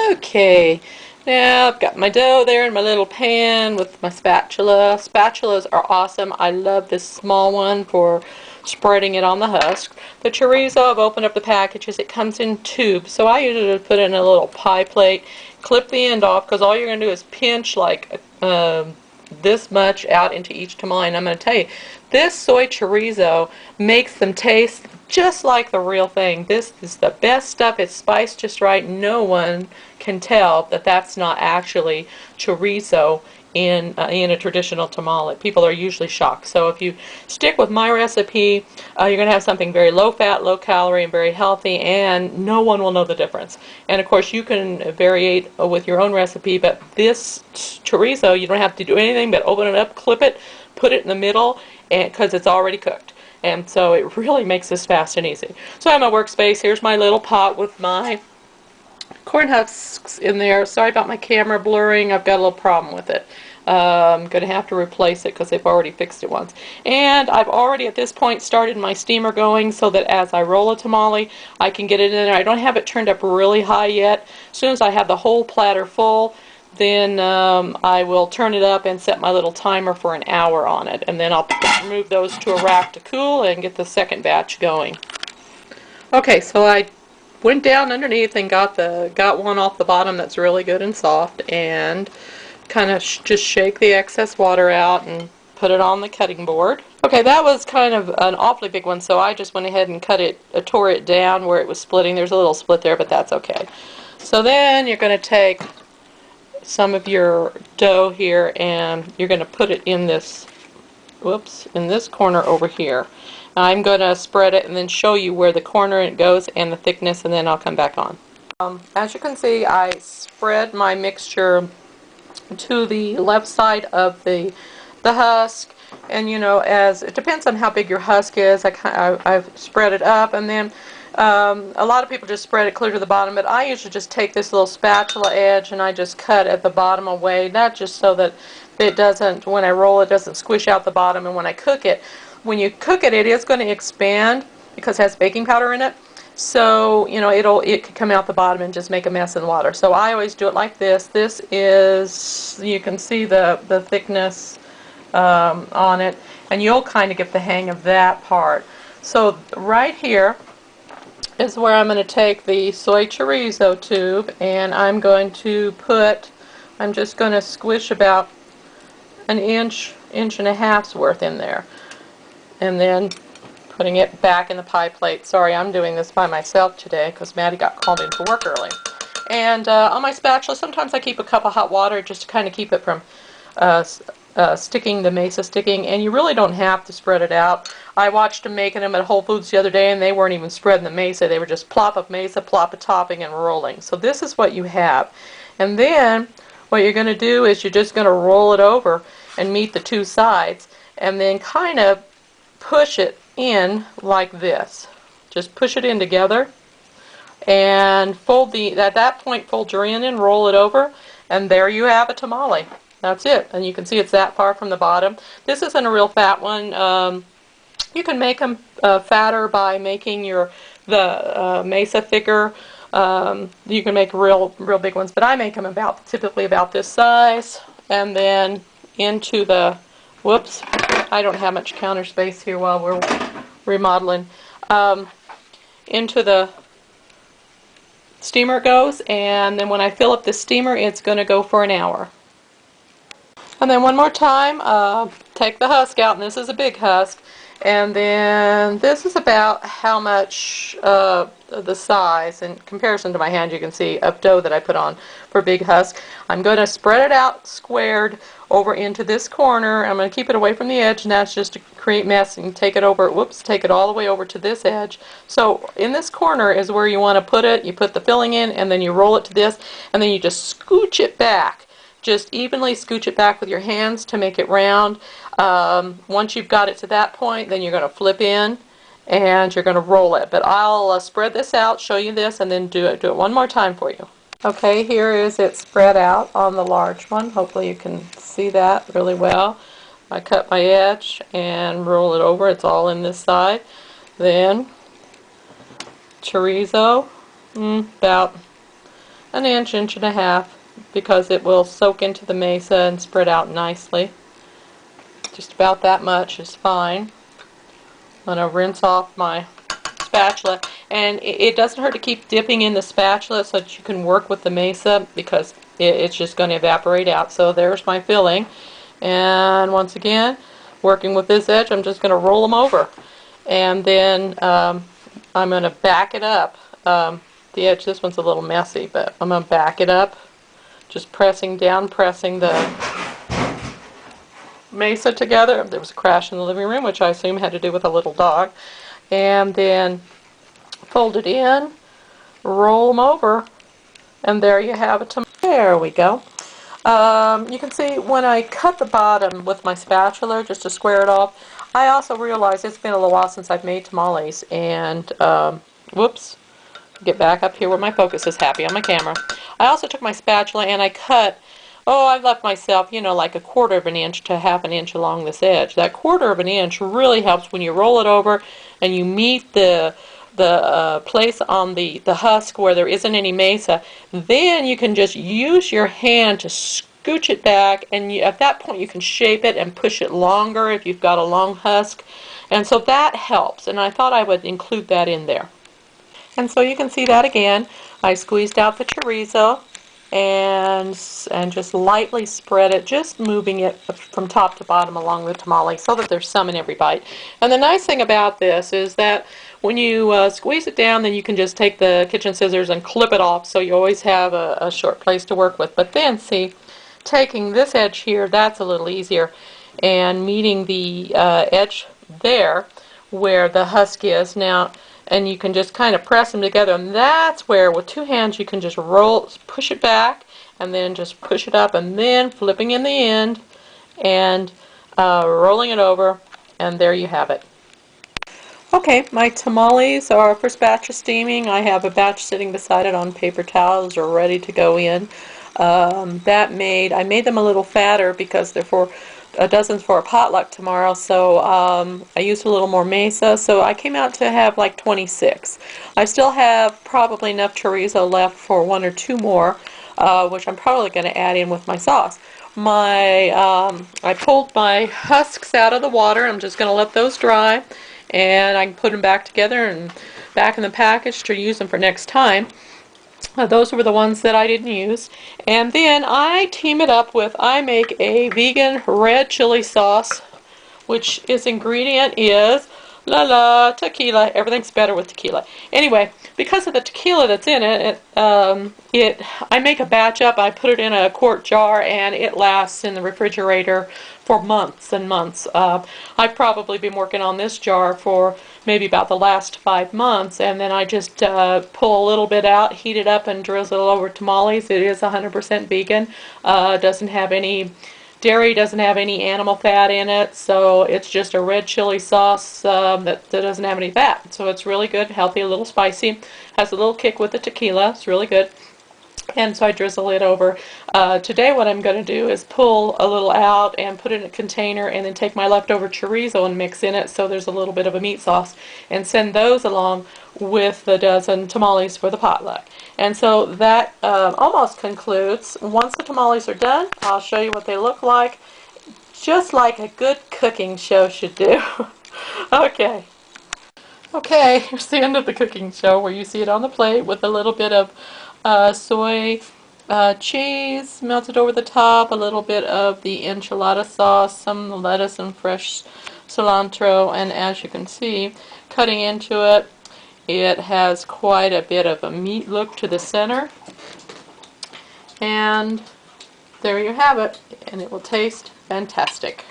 Okay, now I've got my dough there in my little pan with my spatula. Spatulas are awesome. I love this small one for spreading it on the husk. The chorizo, I've opened up the packages. It comes in tubes, so I usually put it in a little pie plate, clip the end off, because all you're going to do is pinch like this much out into each tamale. And I'm going to tell you, this soy chorizo makes them taste just like the real thing. This is the best stuff. It's spiced just right. No one can tell that that's not actually chorizo in a traditional tamale. People are usually shocked. So if you stick with my recipe, you're going to have something very low fat, low calorie, and very healthy, and no one will know the difference. And of course, you can variate with your own recipe, but this chorizo, you don't have to do anything but open it up, clip it, put it in the middle, and because it's already cooked. And so it really makes this fast and easy. So I have my workspace. Here's my little pot with my corn husks in there. Sorry about my camera blurring. I've got a little problem with it. I'm going to have to replace it because they've already fixed it once. And I've already at this point started my steamer going so that as I roll a tamale, I can get it in there. I don't have it turned up really high yet. As soon as I have the whole platter full, then I will turn it up and set my little timer for an hour on it. And then I'll move those to a rack to cool and get the second batch going. Okay, so I went down underneath and got one off the bottom that's really good and soft, and kind of just shake the excess water out and put it on the cutting board. Okay, that was kind of an awfully big one, so I just went ahead and tore it down where it was splitting. There's a little split there, but that's okay. So then you're going to take some of your dough here and you're going to put it in this, in this corner over here. I'm going to spread it and then show you where the corner it goes and the thickness, and then I'll come back on. As you can see, I spread my mixture to the left side of the husk, and you know, as it depends on how big your husk is, I've spread it up, and then a lot of people just spread it clear to the bottom, but I usually just take this little spatula edge and I just cut at the bottom away, not just so that it doesn't, when I roll it, doesn't squish out the bottom, and when I cook it, when you cook it, it is going to expand because it has baking powder in it. So, you know, it could come out the bottom and just make a mess in the water. So I always do it like this. This is, you can see the thickness on it, and you'll kind of get the hang of that part. So right here is where I'm going to take the soy chorizo tube, and I'm going to I'm just going to squish about an inch and a half's worth in there. And then putting it back in the pie plate. Sorry, I'm doing this by myself today because Maddie got called in for work early. And on my spatula, sometimes I keep a cup of hot water just to kind of keep it from sticking, the mesa sticking, and you really don't have to spread it out. I watched them making them at Whole Foods the other day, and they weren't even spreading the mesa. They were just plop of mesa, plop of topping, and rolling. So this is what you have. And then what you're going to do is you're just going to roll it over and meet the two sides, and then kind of push it in like this. Just push it in together and fold at that point fold your end and roll it over, and there you have a tamale. That's it. And you can see it's that far from the bottom. This isn't a real fat one. You can make them fatter by making the mesa thicker. You can make real big ones, but I make them typically about this size, and then into the I don't have much counter space here while we're remodeling. Into the steamer it goes, and then when I fill up the steamer, it's going to go for an hour. And then one more time, take the husk out, and this is a big husk, and then this is about how much the size, in comparison to my hand, you can see, of dough that I put on for big husk. I'm going to spread it out squared over into this corner. I'm going to keep it away from the edge, and that's just to create mess, and take it over, take it all the way over to this edge. So in this corner is where you want to put it. You put the filling in, and then you roll it to this, and then you just scooch it back. Just evenly scooch it back with your hands to make it round. Once you've got it to that point, then you're going to flip in and you're going to roll it. But I'll spread this out, show you this, and then do it one more time for you. Okay, here is it spread out on the large one. Hopefully you can see that really well. I cut my edge and roll it over. It's all in this side. Then chorizo, about an inch, inch and a half, because it will soak into the mesa and spread out nicely. Just about that much is fine. I'm going to rinse off my spatula, and it doesn't hurt to keep dipping in the spatula so that you can work with the mesa, because it's just going to evaporate out. So there's my filling, and once again, working with this edge, I'm just going to roll them over, and then I'm going to back it up. The edge, this one's a little messy, but I'm going to back it up, just pressing down, pressing the mesa together. There was a crash in the living room, which I assume had to do with a little dog. And then fold it in, roll them over, and there you have it. There we go. You can see when I cut the bottom with my spatula just to square it off, I also realized it's been a little while since I've made tamales, and whoops, get back up here where my focus is happy on my camera. I also took my spatula and I cut, I left myself, like a 1/4 of an inch to 1/2 an inch along this edge. That 1/4 of an inch really helps when you roll it over and you meet the place on the husk where there isn't any mesa. Then you can just use your hand to scooch it back, and at that point you can shape it and push it longer if you've got a long husk. And so that helps, and I thought I would include that in there. And so you can see that again. I squeezed out the chorizo and just lightly spread it, just moving it from top to bottom along the tamale so that there's some in every bite. And the nice thing about this is that when you squeeze it down, then you can just take the kitchen scissors and clip it off, so you always have a short place to work with. But then, see, taking this edge here, that's a little easier, and meeting the edge there where the husk is now, and you can just kind of press them together, and that's where with two hands you can just push it back, and then just push it up, and then flipping in the end and rolling it over, and there you have it. Okay, my tamales are first batch of steaming. I have a batch sitting beside it on paper towels or ready to go in. I made them a little fatter because they're for dozens for a potluck tomorrow, so I used a little more mesa, so I came out to have like 26. I still have probably enough chorizo left for 1 or 2 more, which I'm probably going to add in with my sauce. I pulled my husks out of the water. I'm just going to let those dry, and I can put them back together and back in the package to use them for next time. Those were the ones that I didn't use. And then I team it up with, I make a vegan red chili sauce, which its ingredient is tequila. Everything's better with tequila. Anyway, because of the tequila that's in it, I make a batch up, I put it in a quart jar, and it lasts in the refrigerator for months and months. I've probably been working on this jar for maybe about the last 5 months, and then I just pull a little bit out, heat it up, and drizzle it over tamales. It is 100% vegan. Doesn't have any dairy, doesn't have any animal fat in it, so it's just a red chili sauce that doesn't have any fat. So it's really good, healthy, a little spicy, has a little kick with the tequila. It's really good. And so I drizzle it over. Today what I'm going to do is pull a little out and put it in a container, and then take my leftover chorizo and mix in it so there's a little bit of a meat sauce, and send those along with the dozen tamales for the potluck. And so that almost concludes. Once the tamales are done, I'll show you what they look like, just like a good cooking show should do. Okay. Okay, here's the end of the cooking show, where you see it on the plate with a little bit of soy cheese melted over the top, a little bit of the enchilada sauce, some lettuce and fresh cilantro, and as you can see, cutting into it, it has quite a bit of a meat look to the center. And there you have it, and it will taste fantastic.